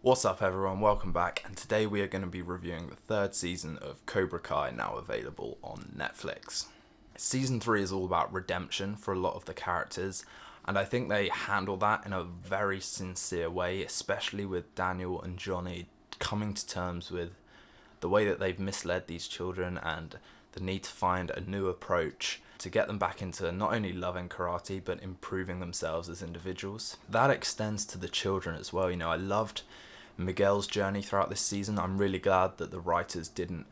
What's up everyone, welcome back, and today we are going to be reviewing the third season of Cobra Kai, now available on Netflix. Season 3 is all about redemption for a lot of the characters, and I think they handle that in a very sincere way, especially with Daniel and Johnny coming to terms with the way that they've misled these children and the need to find a new approach to get them back into not only loving karate but improving themselves as individuals. That extends to the children as well. I loved Miguel's journey throughout this season. I'm really glad that the writers didn't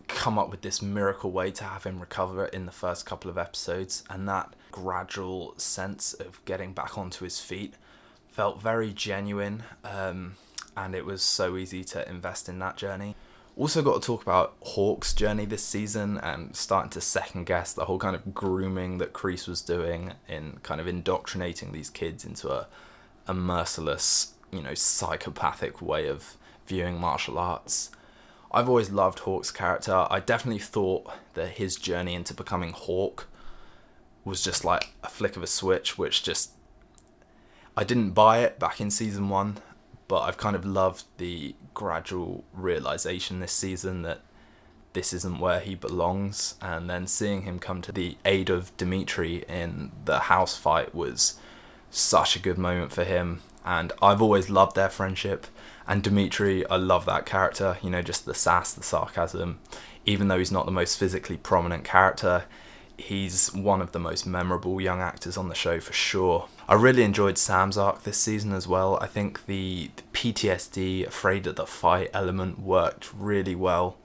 come up with this miracle way to have him recover in the first couple of episodes, and that gradual sense of getting back onto his feet felt very genuine, and it was so easy to invest in that journey. Also got to talk about Hawk's journey this season and starting to second guess the whole kind of grooming that Kreese was doing in kind of indoctrinating these kids into a merciless, psychopathic way of viewing martial arts. I've always loved Hawk's character. I definitely thought that his journey into becoming Hawk was just like a flick of a switch, which just, I didn't buy it back in season 1, but I've kind of loved the gradual realization this season that this isn't where he belongs, and then seeing him come to the aid of Dimitri in the house fight was such a good moment for him. And I've always loved their friendship, and Dimitri, I love that character, just the sass, the sarcasm. Even though he's not the most physically prominent character, he's one of the most memorable young actors on the show for sure. I really enjoyed Sam's arc this season as well. I think the PTSD, afraid of the fight element worked really well,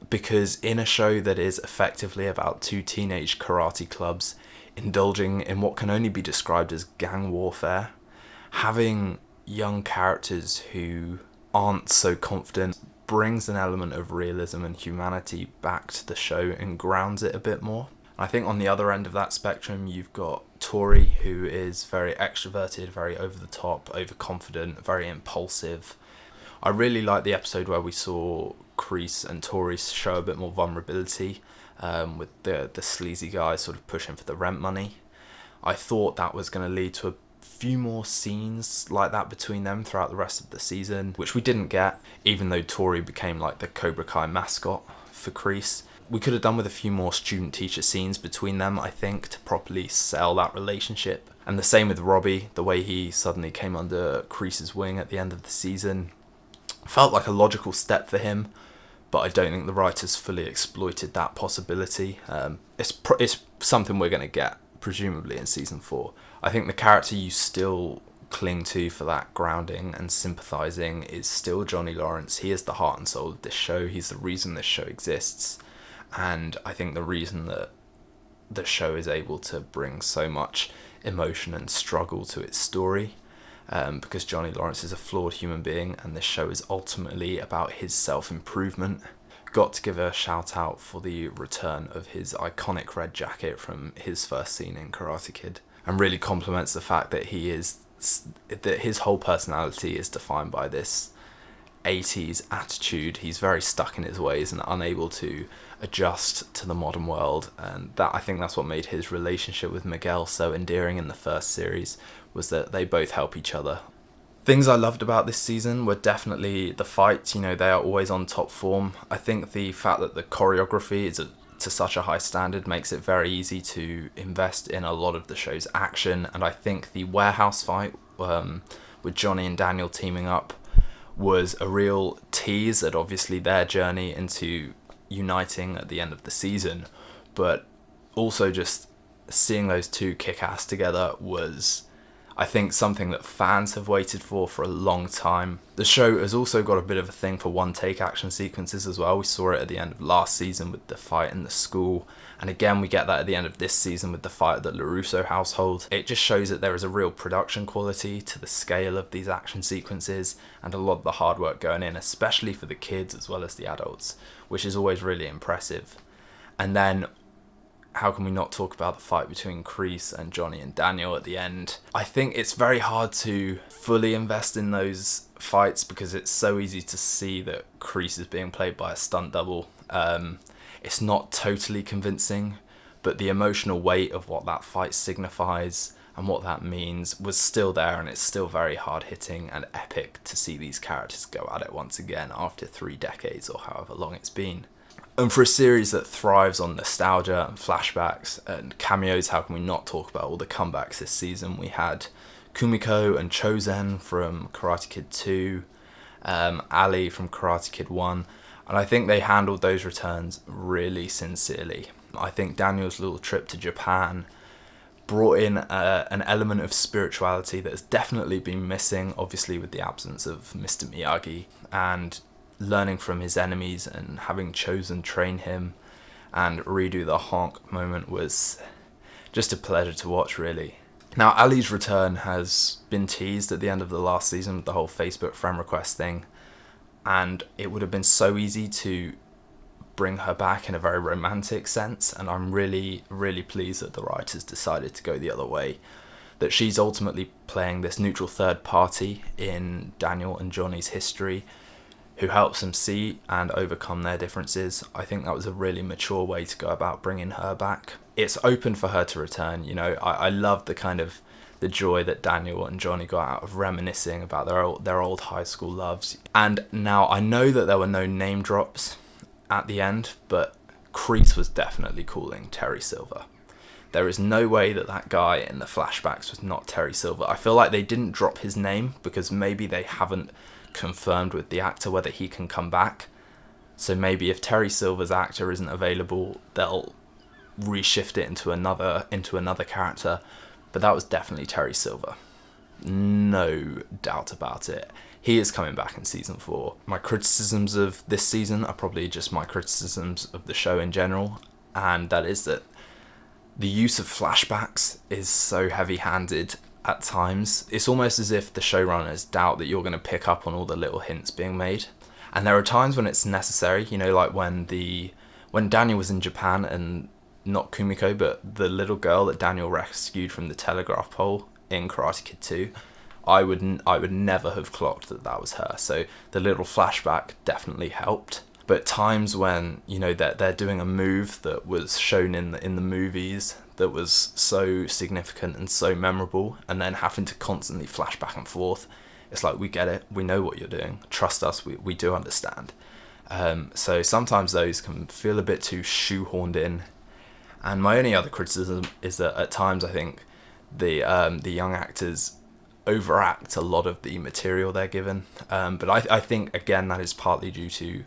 because in a show that is effectively about two teenage karate clubs indulging in what can only be described as gang warfare, having young characters who aren't so confident brings an element of realism and humanity back to the show and grounds it a bit more. I think on the other end of that spectrum, you've got Tori, who is very extroverted, very over the top, overconfident, very impulsive. I really liked the episode where we saw Kreese and Tori show a bit more vulnerability, with the sleazy guy sort of pushing for the rent money. I thought that was going to lead to a few more scenes like that between them throughout the rest of the season, which we didn't get, even though Tori became like the Cobra Kai mascot for Kreese. We could have done with a few more student-teacher scenes between them, I think, to properly sell that relationship. And the same with Robbie, the way he suddenly came under Kreese's wing at the end of the season felt like a logical step for him, but I don't think the writers fully exploited that possibility. It's something we're going to get, presumably, in season 4. I think the character you still cling to for that grounding and sympathising is still Johnny Lawrence. He is the heart and soul of this show. He's the reason this show exists. And I think the reason that the show is able to bring so much emotion and struggle to its story, because Johnny Lawrence is a flawed human being, and this show is ultimately about his self-improvement. Got to give a shout out for the return of his iconic red jacket from his first scene in Karate Kid, and really compliments the fact that that his whole personality is defined by this 80s attitude. He's very stuck in his ways and unable to adjust to the modern world, and that, I think that's what made his relationship with Miguel so endearing in the first series, was that they both help each other. Things I loved about this season were definitely the fights. They are always on top form. I think the fact that the choreography is to such a high standard makes it very easy to invest in a lot of the show's action, and I think the warehouse fight with Johnny and Daniel teaming up was a real tease at obviously their journey into uniting at the end of the season, but also just seeing those two kick ass together was, I think, something that fans have waited for a long time. The show has also got a bit of a thing for one-take action sequences as well. We saw it at the end of last season with the fight in the school, and again we get that at the end of this season with the fight at the LaRusso household. It just shows that there is a real production quality to the scale of these action sequences, and a lot of the hard work going in, especially for the kids as well as the adults, which is always really impressive. And then how can we not talk about the fight between Kreese and Johnny and Daniel at the end? I think it's very hard to fully invest in those fights because it's so easy to see that Kreese is being played by a stunt double. It's not totally convincing, but the emotional weight of what that fight signifies and what that means was still there, and it's still very hard hitting and epic to see these characters go at it once again after 3 decades or however long it's been. And for a series that thrives on nostalgia and flashbacks and cameos, how can we not talk about all the comebacks this season? We had Kumiko and Chozen from Karate Kid 2, Ali from Karate Kid 1, and I think they handled those returns really sincerely. I think Daniel's little trip to Japan brought in an element of spirituality that has definitely been missing, obviously with the absence of Mr. Miyagi, and learning from his enemies and having Chozen train him and redo the honk moment was just a pleasure to watch, really. Now, Ali's return has been teased at the end of the last season with the whole Facebook friend request thing, and it would have been so easy to bring her back in a very romantic sense, and I'm really, really pleased that the writers decided to go the other way, that she's ultimately playing this neutral third party in Daniel and Johnny's history, who helps them see and overcome their differences. I think that was a really mature way to go about bringing her back. It's open for her to return, you know. I love the kind of the joy that Daniel and Johnny got out of reminiscing about their old high school loves. And now I know that there were no name drops at the end, but Kreese was definitely calling Terry Silver. There is no way that that guy in the flashbacks was not Terry Silver. I feel like they didn't drop his name because maybe they haven't confirmed with the actor whether he can come back. So maybe if Terry Silver's actor isn't available, they'll reshift it into another character. But that was definitely Terry Silver. No doubt about it. He is coming back in season 4. My criticisms of this season are probably just my criticisms of the show in general, and that is that the use of flashbacks is so heavy-handed at times. It's almost as if the showrunners doubt that you're going to pick up on all the little hints being made. And there are times when it's necessary, you know, like when Daniel was in Japan, and not Kumiko, but the little girl that Daniel rescued from the telegraph pole in Karate Kid 2, I would never have clocked that was her. So the little flashback definitely helped. But times when, you know, they're doing a move that was shown in the movies that was so significant and so memorable, and then having to constantly flash back and forth, it's like, we get it, we know what you're doing, trust us, we do understand. So sometimes those can feel a bit too shoehorned in. And my only other criticism is that at times I think the young actors overact a lot of the material they're given, but I think again that is partly due to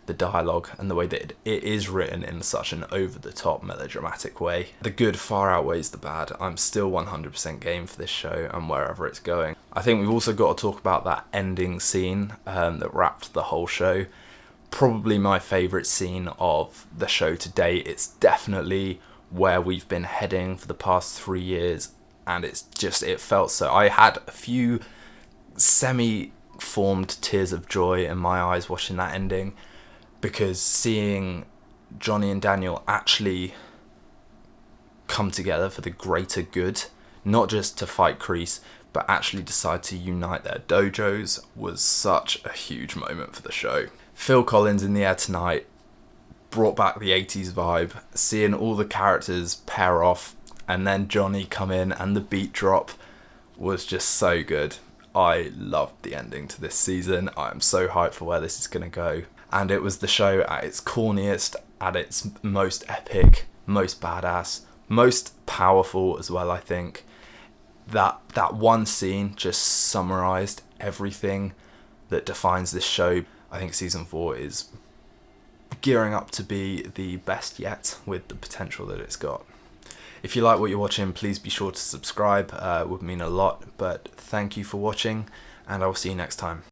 the dialogue and the way that it is written in such an over-the-top melodramatic way. The good far outweighs the bad. I'm still 100% game for this show and wherever it's going. I think we've also got to talk about that ending scene that wrapped the whole show. Probably my favourite scene of the show to date. It's definitely where we've been heading for the past 3 years, and it felt so. I had a few semi-formed tears of joy in my eyes watching that ending, because seeing Johnny and Daniel actually come together for the greater good, not just to fight Kreese, but actually decide to unite their dojos, was such a huge moment for the show. Phil Collins in the air tonight brought back the 80s vibe, seeing all the characters pair off, and then Johnny come in and the beat drop was just so good. I loved the ending to this season. I am so hyped for where this is going to go. And it was the show at its corniest, at its most epic, most badass, most powerful as well, I think. That one scene just summarised everything that defines this show. I think season 4 is gearing up to be the best yet, with the potential that it's got. If you like what you're watching, please be sure to subscribe. It would mean a lot. But thank you for watching, and I will see you next time.